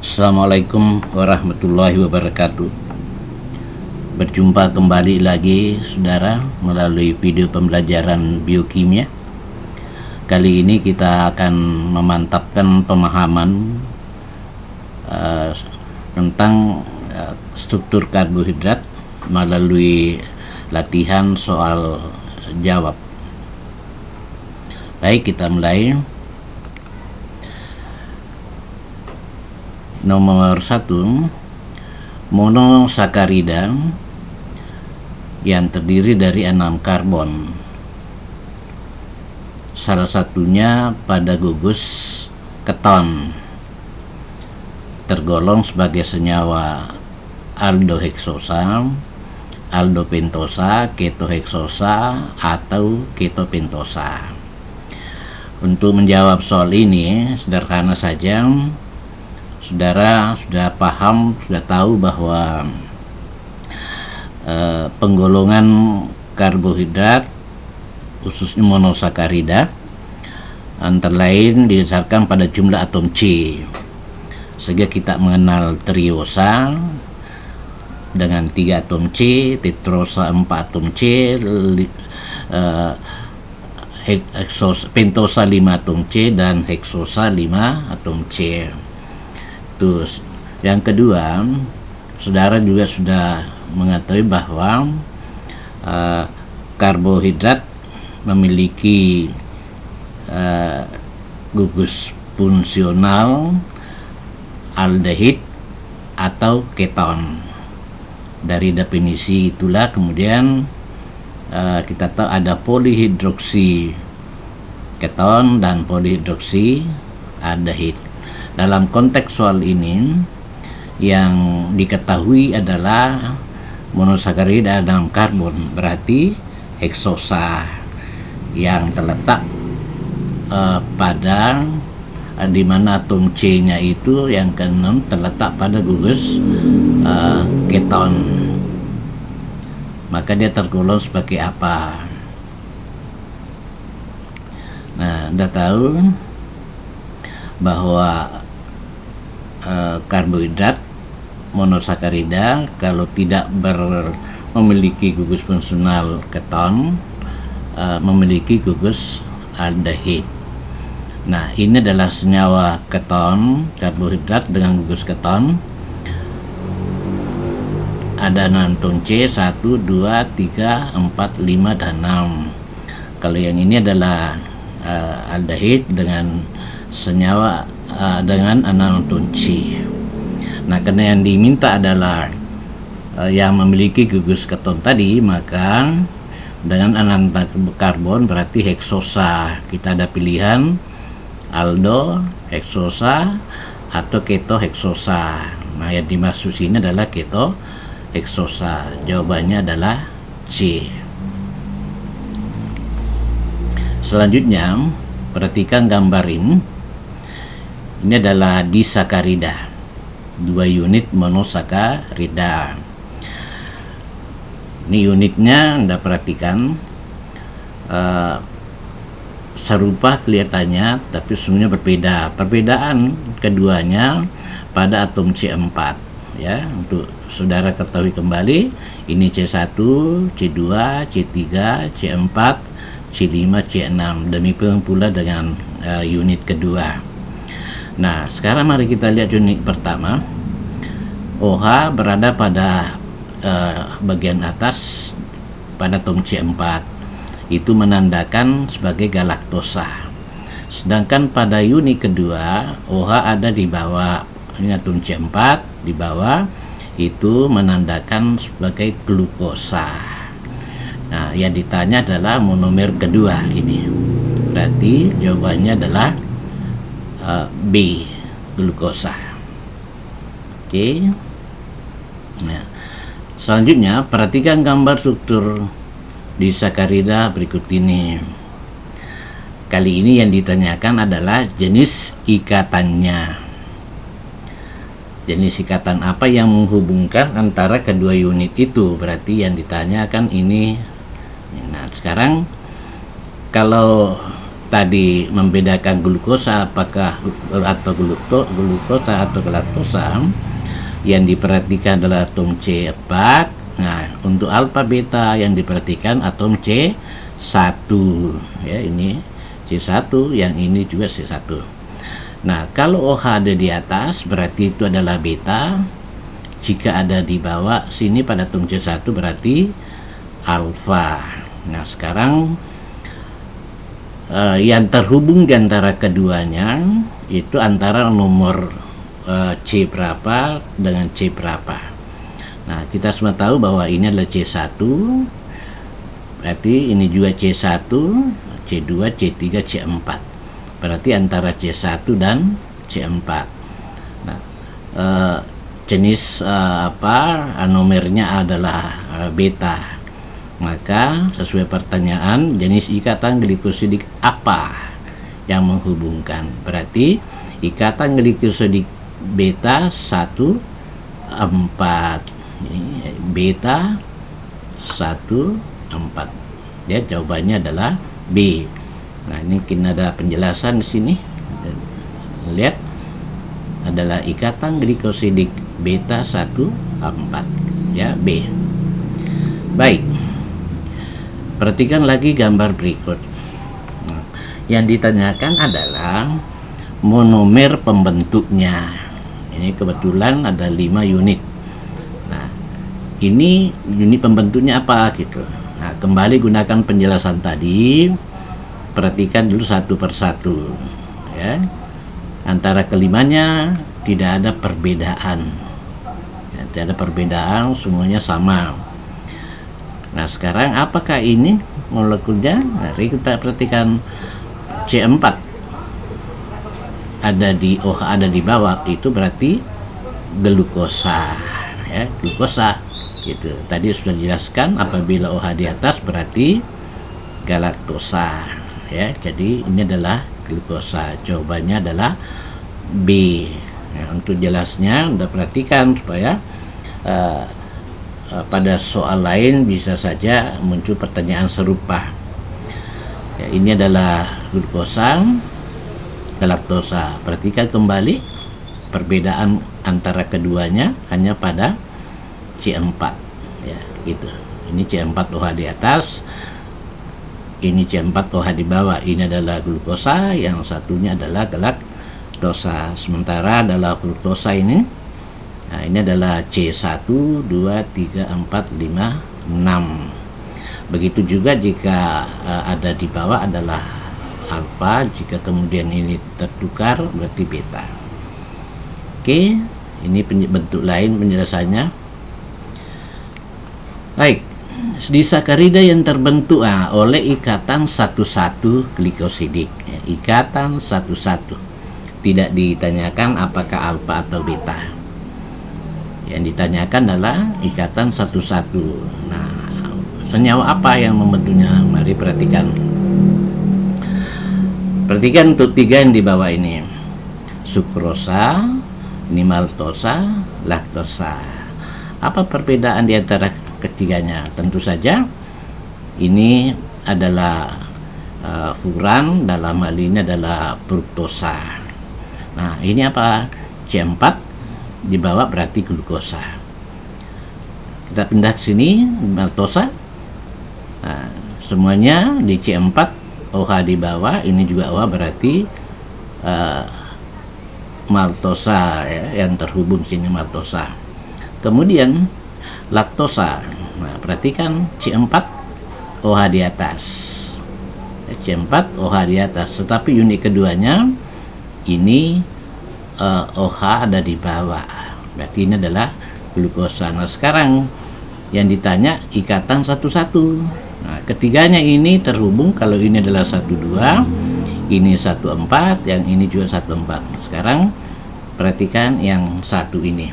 Assalamualaikum warahmatullahi wabarakatuh. Berjumpa kembali lagi saudara melalui video pembelajaran biokimia. Kali ini kita akan memantapkan pemahaman tentang struktur karbohidrat melalui latihan soal jawab. Baik, kita mulai. Nomor 1, monosakarida yang terdiri dari 6 karbon. Salah satunya pada gugus keton, tergolong sebagai senyawa aldoheksosa, aldopentosa, ketoheksosa, atau ketopentosa. Untuk menjawab soal ini sederhana saja. Saudara sudah paham, sudah tahu bahwa penggolongan karbohidrat khususnya monosakarida antara lain didasarkan pada jumlah atom C, sehingga kita mengenal triosa dengan 3 atom C, tetrosa 4 atom C, pentosa 5 atom C, dan heksosa 5 atom C. Terus yang kedua, saudara juga sudah mengetahui bahwa karbohidrat memiliki gugus fungsional aldehid atau keton. Dari definisi itulah kemudian kita tahu ada polihidroksi keton dan polihidroksi aldehid. Dalam konteks soal ini yang diketahui adalah monosakarida dalam karbon, berarti heksosa yang terletak pada di mana atom C-nya itu yang ke-6 terletak pada gugus keton. Maka dia tergolong sebagai apa? Nah, Anda tahu bahwa karbohidrat monosakarida kalau tidak memiliki gugus fungsional keton memiliki gugus aldehid. Nah, ini adalah senyawa keton, karbohidrat dengan gugus keton. Ada 6 atom C, 1, 2, 3, 4, 5, dan 6. Kalau yang ini adalah aldehid dengan senyawa dengan 6 atom C. Nah, karena yang diminta adalah yang memiliki gugus keton tadi, maka dengan 6 karbon berarti heksosa. Kita ada pilihan aldo heksosa atau keto heksosa. Nah, yang dimaksud sini adalah keto heksosa. Jawabannya adalah C. Selanjutnya, perhatikan gambar ini. Ini adalah disakarida, 2 unit monosakarida. Ini unitnya Anda perhatikan serupa kelihatannya, tapi sesungguhnya berbeda. Perbedaan keduanya pada atom C4. Ya, untuk saudara ketahui kembali, ini C1, C2, C3, C4, C5, C6. Demikian pula dengan unit kedua. Nah, sekarang mari kita lihat unit pertama. OH berada pada bagian atas pada atom C4. Itu menandakan sebagai galaktosa. Sedangkan pada unit kedua, OH ada di bawah. Ini atom C4 di bawah, itu menandakan sebagai glukosa. Nah, yang ditanya adalah monomer kedua ini. Berarti jawabannya adalah B, glukosa. Oke. Nah, selanjutnya perhatikan gambar struktur disakarida berikut ini. Kali ini yang ditanyakan adalah jenis ikatannya. Jenis ikatan apa yang menghubungkan antara kedua unit itu? Berarti yang ditanyakan ini. Nah, sekarang kalau tadi membedakan glukosa apakah atau glukosa atau galaktosa, yang diperhatikan adalah atom C4. Nah, untuk alfa beta yang diperhatikan atom C1 ya, ini C1, yang ini juga C1. Nah, kalau OH ada di atas berarti itu adalah beta. Jika ada di bawah sini pada atom C1 berarti alfa. Nah, sekarang yang terhubung di antara keduanya itu antara nomor C berapa dengan C berapa. Nah, kita semua tahu bahwa ini adalah C1, berarti ini juga C1, C2, C3, C4. Berarti antara C1 dan C4. Nah, jenis nomernya adalah beta. Maka sesuai pertanyaan, jenis ikatan glikosidik apa yang menghubungkan? Berarti ikatan glikosidik beta 1,4. Ini beta 1,4. Ya, jawabannya adalah B. Nah, ini kita ada penjelasan di sini. Lihat, adalah ikatan glikosidik beta 1,4 ya, B. Baik, perhatikan lagi gambar berikut. Nah, yang ditanyakan adalah monomer pembentuknya. Ini kebetulan ada 5 unit. Nah, ini unit pembentuknya apa gitu. Nah, kembali gunakan penjelasan tadi, perhatikan dulu satu persatu ya. Antara kelimanya tidak ada perbedaan ya, tidak ada perbedaan, semuanya sama. Nah, sekarang apakah ini molekulnya? Mari kita perhatikan. C4 ada di OH ada di bawah, itu berarti glukosa ya, glukosa gitu. Tadi sudah dijelaskan, apabila OH di atas berarti galaktosa ya. Jadi ini adalah glukosa. Jawabannya adalah B. Ya, untuk jelasnya Anda perhatikan supaya pada soal lain bisa saja muncul pertanyaan serupa. Ya, ini adalah glukosa, galaktosa. Perhatikan kembali perbedaan antara keduanya hanya pada C4 ya, gitu. Ini C4 OH di atas, ini C4 OH di bawah. Ini adalah glukosa, yang satunya adalah galaktosa. Sementara adalah fruktosa ini, nah, ini adalah C1, 2, 3, 4, 5, 6. Begitu juga jika ada di bawah adalah alfa, jika kemudian ini tertukar berarti beta. Oke, ini bentuk lain penjelasannya. Baik, disakarida yang terbentuk oleh ikatan satu-satu glikosidik ya, ikatan satu-satu. Tidak ditanyakan apakah alfa atau beta. Yang ditanyakan adalah ikatan satu-satu. Nah, senyawa apa yang membentuknya? Mari perhatikan. Perhatikan untuk 3 yang di bawah ini. Sukrosa, ini maltosa, laktosa. Apa perbedaan di antara ketiganya? Tentu saja ini adalah furan, dalam hal ini adalah fruktosa. Nah, ini apa? C4 di bawah berarti glukosa. Kita pindah ke sini, maltosa. Nah, semuanya di C4, OH di bawah, ini juga OH berarti maltosa ya, yang terhubung sini maltosa. Kemudian laktosa. Nah, perhatikan C4 OH di atas. C4 OH di atas, tetapi unit keduanya ini OH ada di bawah. Berarti ini adalah glukosa. Nah, sekarang yang ditanya ikatan satu-satu. Nah, ketiganya ini terhubung. Kalau ini adalah 1,2, ini 1,4, yang ini juga 1,4. Sekarang perhatikan yang satu ini.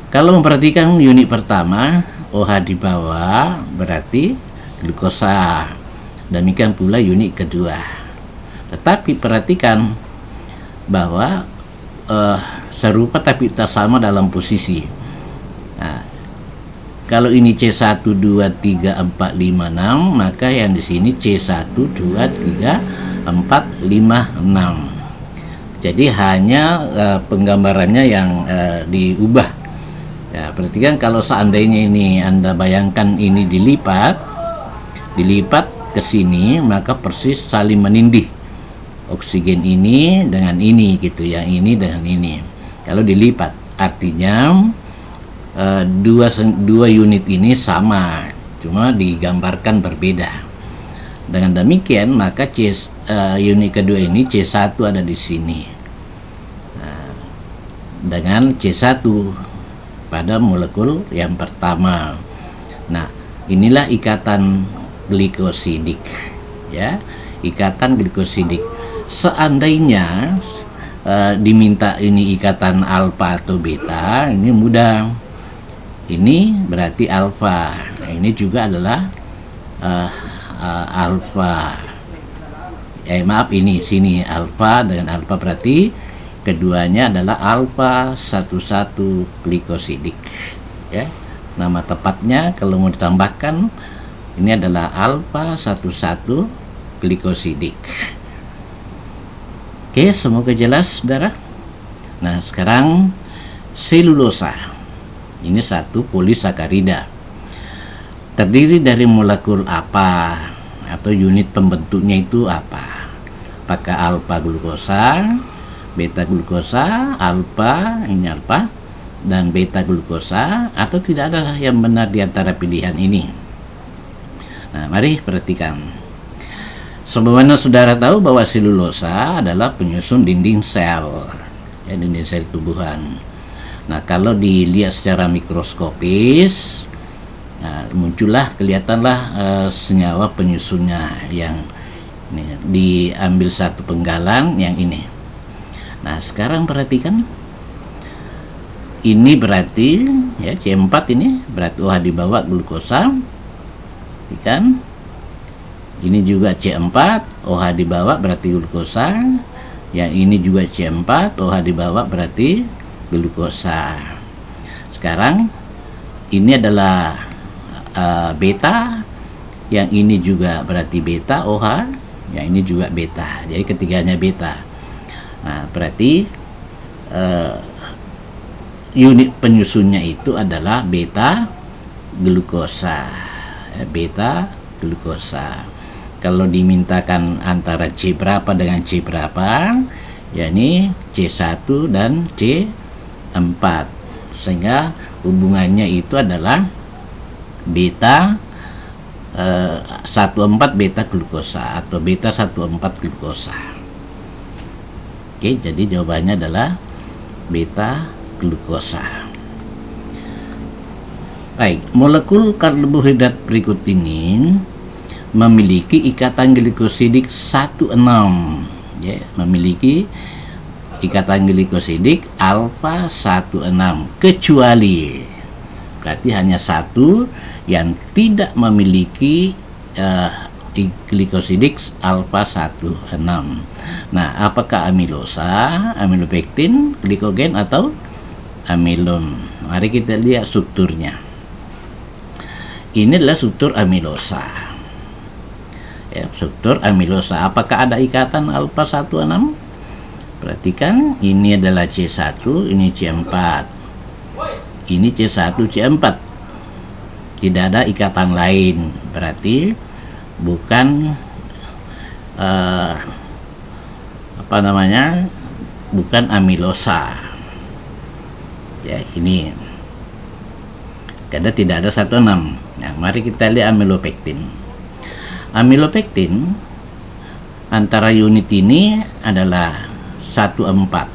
Kalau memperhatikan unit pertama, OH di bawah berarti glukosa. Demikian pula unit kedua. Tetapi perhatikan bahwa serupa tapi tak sama dalam posisi. Nah, Kalau ini C1 2 3 4 5 6, maka yang di sini C1 2 3 4 5 6. Jadi hanya penggambarannya yang diubah. Ya, perhatikan kalau seandainya ini Anda bayangkan ini dilipat ke sini, maka persis saling menindih. Oksigen ini dengan ini gitu, yang ini dengan ini. Kalau dilipat, artinya dua unit ini sama, cuma digambarkan berbeda. Dengan demikian, maka unit kedua ini C1 ada di sini. Nah, dengan C1 pada molekul yang pertama. Nah, inilah ikatan glikosidik, ya, ikatan glikosidik. Seandainya diminta ini ikatan alfa atau beta, ini mudah. Ini berarti alfa. Nah, ini juga adalah alfa. Maaf, ini sini alfa dengan alfa, berarti keduanya adalah alfa 11 glikosidik. Ya, nama tepatnya kalau mau ditambahkan ini adalah alfa 11 glikosidik. Oke, semoga jelas, saudara. Nah, sekarang selulosa. Ini satu polisakarida. Terdiri dari molekul apa atau unit pembentuknya itu apa? Apakah alfa glukosa, beta glukosa, alfa, ini alfa, dan beta glukosa, atau tidak ada yang benar di antara pilihan ini? Nah, mari perhatikan. Sebagaimana saudara tahu bahwa selulosa adalah penyusun dinding sel, ya, dinding sel tumbuhan. Nah, kalau dilihat secara mikroskopis, nah, kelihatanlah senyawa penyusunnya yang ini, diambil satu penggalan yang ini. Nah, sekarang perhatikan, ini berarti ya C4 ini berarti OH di bawah glukosa, kan? Ini juga C4, OH di bawah berarti glukosa. Yang ini juga C4, OH di bawah berarti glukosa. Sekarang ini adalah beta, yang ini juga berarti beta OH, yang ini juga beta. Jadi ketiganya beta. Nah, berarti unit penyusunnya itu adalah beta glukosa. Beta glukosa. Kalau dimintakan antara C berapa dengan C berapa, yakni C1 dan C4, sehingga hubungannya itu adalah beta 14 beta glukosa atau beta 14 glukosa. Oke, jadi jawabannya adalah beta glukosa. Baik, molekul karbohidrat berikut ini memiliki ikatan glikosidik 16, ya, memiliki ikatan glikosidik alfa 16, kecuali berarti hanya satu yang tidak memiliki glikosidik alfa 16. Nah, apakah amilosa, amilopektin, glikogen, atau amilon? Mari kita lihat strukturnya. Ini adalah struktur amilosa. Ya, struktur amilosa. Apakah ada ikatan alfa 16? Perhatikan, ini adalah C1, ini C4. Ini C1, C4. Tidak ada ikatan lain. Berarti bukan bukan amilosa. Ya, ini. Karena tidak ada 16. Nah, mari kita lihat amilopektin. Amilopektin antara unit ini adalah 14.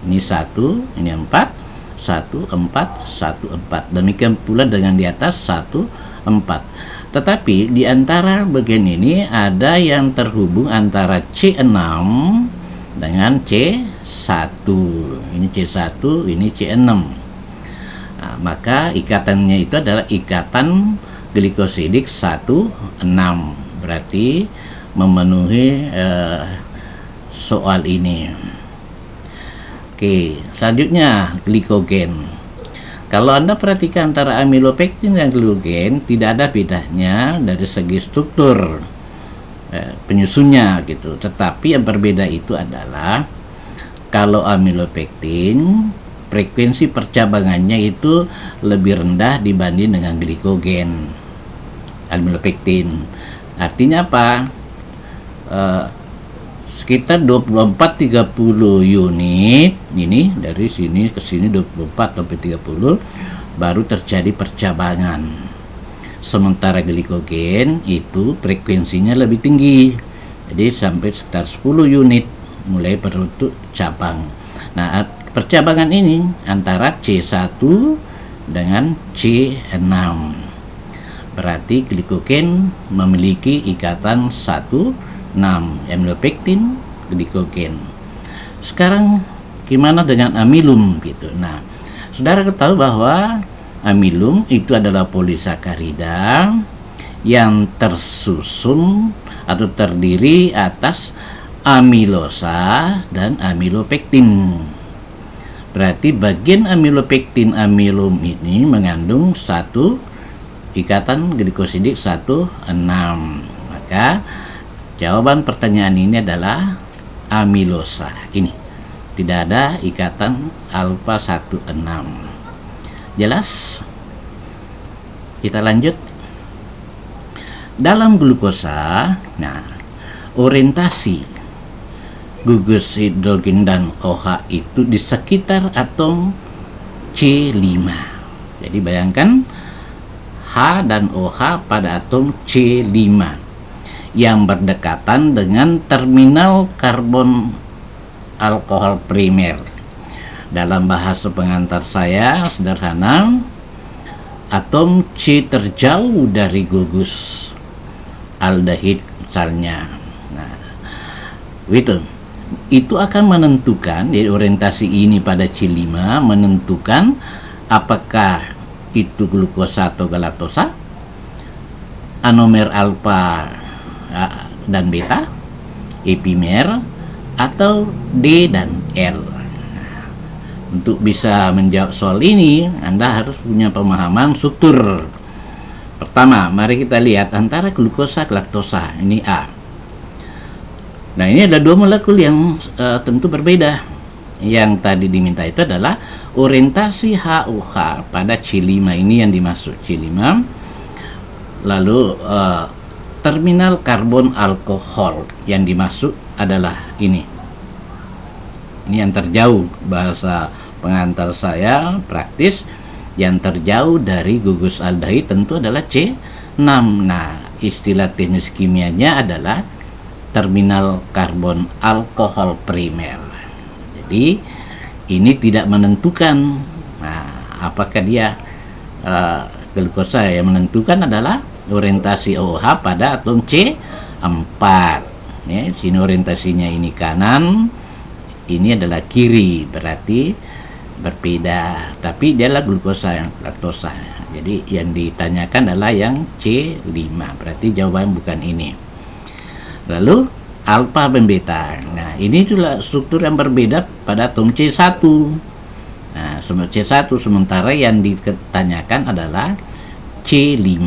Ini 1, ini 4, 1, 4, 1, 4. Demikian pula dengan di atas 1, 4. Tetapi di antara bagian ini ada yang terhubung antara C6 dengan C1. Ini C1, ini C6. Nah, maka ikatannya itu adalah ikatan glikosidik 16. Berarti memenuhi soal ini. Oke, selanjutnya glikogen. Kalau Anda perhatikan antara amilopektin dan glukogen, tidak ada bedanya dari segi struktur penyusunnya gitu. Tetapi yang berbeda itu adalah kalau amilopektin frekuensi percabangannya itu lebih rendah dibanding dengan glikogen. Amilopektin artinya apa? Sekitar 24-30 unit, ini dari sini ke sini 24 sampai 30 baru terjadi percabangan. Sementara glikogen itu frekuensinya lebih tinggi, jadi sampai sekitar 10 unit mulai berbentuk cabang. Nah, percabangan ini antara C1 dengan C6. Berarti glikogen memiliki ikatan 1,6 amilopektin glikogen. Sekarang gimana dengan amilum gitu. Nah, saudara ketahui bahwa amilum itu adalah polisakarida yang tersusun atau terdiri atas amilosa dan amilopektin. Berarti bagian amilopektin amilum ini mengandung satu ikatan glikosidik 1,6. Maka jawaban pertanyaan ini adalah amilosa. Ini tidak ada ikatan alfa 1,6. Jelas? Kita lanjut. Dalam glukosa, nah, orientasi gugus hidrogen dan OH itu di sekitar atom C5. Jadi bayangkan H dan OH pada atom C5 yang berdekatan dengan terminal karbon alkohol primer. Dalam bahasa pengantar saya sederhana, atom C terjauh dari gugus aldehid misalnya. Nah, itu akan menentukan, jadi orientasi ini pada C5 menentukan apakah itu glukosa atau galaktosa, anomer alfa dan beta, epimer, atau D dan L. Nah, untuk bisa menjawab soal ini, Anda harus punya pemahaman struktur. Pertama, mari kita lihat antara glukosa galaktosa, ini A. Nah, ini ada dua molekul yang tentu berbeda. Yang tadi diminta itu adalah orientasi HOH pada C5, ini yang dimaksud C5. Lalu terminal karbon alkohol yang dimaksud adalah ini yang terjauh. Bahasa pengantar saya praktis, yang terjauh dari gugus aldehid tentu adalah C6. Nah, istilah teknis kimianya adalah terminal karbon alkohol primer. Jadi ini tidak menentukan apakah dia glukosa. Yang menentukan adalah orientasi OH pada atom C4. Ya, sini orientasinya ini kanan, ini adalah kiri, berarti berbeda. Tapi dia adalah glukosa yang laktosa. Jadi yang ditanyakan adalah yang C5. Berarti jawaban bukan ini. Lalu alfa dan beta. Nah, ini juga struktur yang berbeda pada atom C1. Nah, C1 sementara yang ditanyakan adalah C5.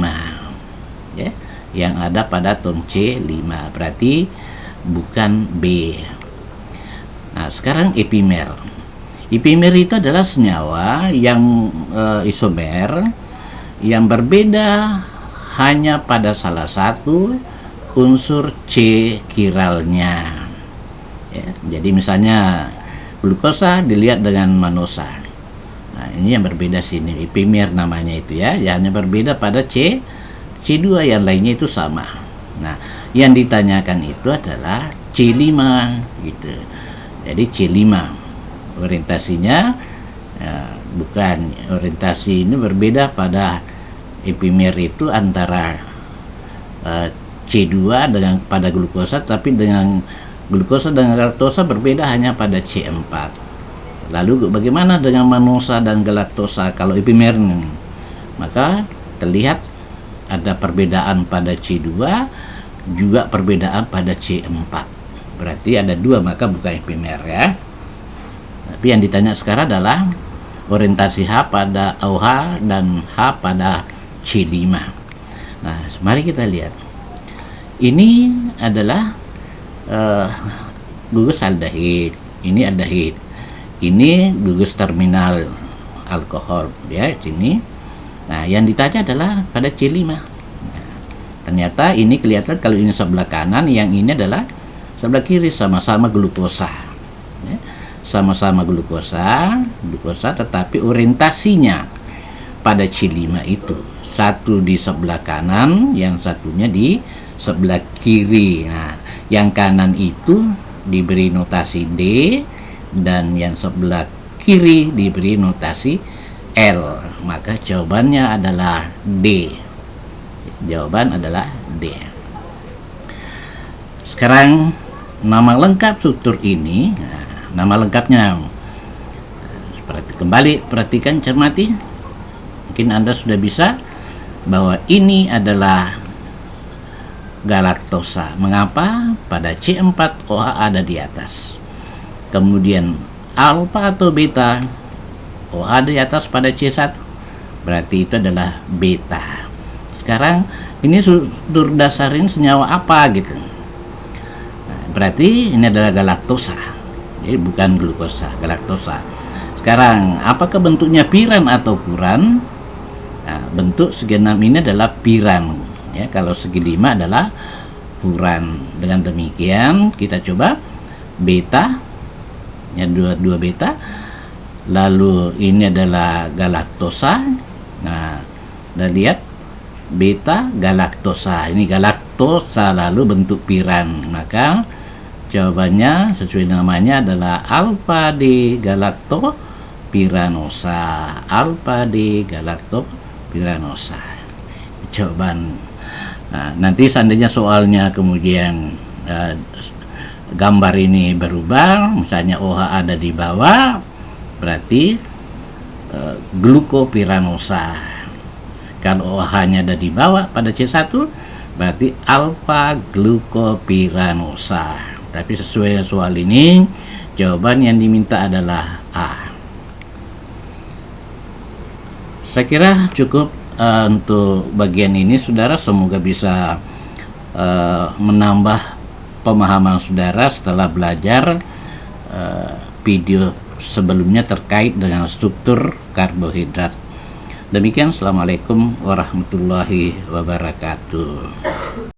Ya, yang ada pada atom C5. Berarti bukan B. Nah, sekarang epimer. Epimer itu adalah senyawa yang isomer yang berbeda hanya pada salah satu unsur C kiralnya. Ya, jadi misalnya glukosa dilihat dengan manosa. Nah, ini yang berbeda sini, epimer namanya itu ya. Hanya berbeda pada C2, yang lainnya itu sama. Nah, yang ditanyakan itu adalah C5 gitu. Jadi C5 orientasinya bukan, orientasi ini berbeda pada epimer itu antara C2 dengan pada glukosa, tapi dengan glukosa dan galaktosa berbeda hanya pada C4. Lalu bagaimana dengan manosa dan galaktosa kalau epimer? Maka terlihat ada perbedaan pada C2, juga perbedaan pada C4. Berarti ada dua, maka bukan epimer ya. Tapi yang ditanya sekarang adalah orientasi H pada OH dan H pada C5. Nah, mari kita lihat. Ini adalah gugus aldehid. Ini aldehid. Ini gugus terminal alkohol ya sini. Nah, yang ditanya adalah pada C5. Nah, ternyata ini kelihatan kalau ini sebelah kanan, yang ini adalah sebelah kiri, sama-sama glukosa. Ya, sama-sama glukosa, tetapi orientasinya pada C5 itu. Satu di sebelah kanan, yang satunya di sebelah kiri. Nah, yang kanan itu diberi notasi D dan yang sebelah kiri diberi notasi L. Maka jawabannya adalah D. Jawaban adalah D. Sekarang nama lengkap struktur ini. Nah, nama lengkapnya kembali perhatikan, cermati. Mungkin Anda sudah bisa bahwa ini adalah galaktosa. Mengapa? Pada C4OH ada di atas. Kemudian alfa atau beta OH ada di atas pada C1. Berarti itu adalah beta. Sekarang ini struktur dasarin senyawa apa gitu. Nah, berarti ini adalah galaktosa. Jadi bukan glukosa, galaktosa. Sekarang apakah bentuknya piran atau puran? Nah, bentuk segi 6 ini adalah piran ya, kalau segi 5 adalah puran. Dengan demikian kita coba beta ya, dua beta, lalu ini adalah galaktosa. Nah, kita lihat beta galaktosa, ini galaktosa lalu bentuk piran, maka jawabannya sesuai namanya adalah alfa D galaktopiranosa. Alfa D galaktopiranosa jawaban. Nah, nanti seandainya soalnya kemudian gambar ini berubah, misalnya OH ada di bawah, berarti glukopiranosa. Kalau OH-nya ada di bawah pada C1, berarti alfa glukopiranosa. Tapi sesuai soal ini, jawaban yang diminta adalah A. Saya kira cukup untuk bagian ini, saudara. Semoga bisa menambah pemahaman saudara setelah belajar video sebelumnya terkait dengan struktur karbohidrat. Demikian, assalamualaikum warahmatullahi wabarakatuh.